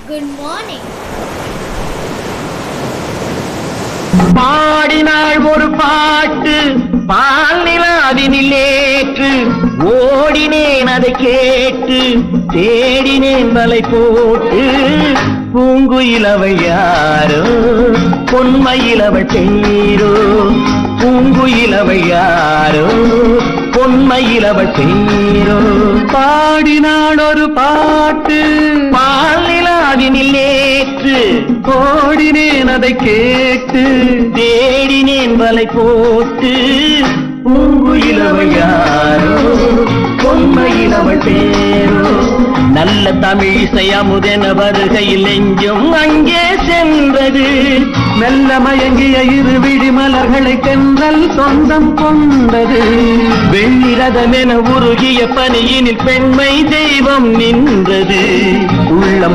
Good morning. பாடினாள் ஒரு பாட்டு பால் நிலாவினில் ஏற்று ஓடினேன் அதை கேட்டு தேடினேன் வலை போட்டு பூங்குயிலவை யாரோ பொன்மையிலவை பேரோ பூங்குயிலவை யாரோ பொன்மையிலவை பேரோ பாடினாள் ஒரு பாட்டு பால் நிலாவினில் ஏற்று ஓடினேன் அதை கேட்டு தேடினேன் வலை போட்டு பூங்குயிலவை யாரோ பொன்மையிலவள் பேரோ நல்ல தமிழிசை அமுதென வருகையில் நெஞ்சும் அங்கே சென்றது மெல்ல மயங்கிய இரு விழி மலர்களை தென்றல் சொந்தம் கொண்டது வெண்ணிரதமென உருகிய பனியினில் பெண்மை தெய்வம் நின்றது உள்ளம்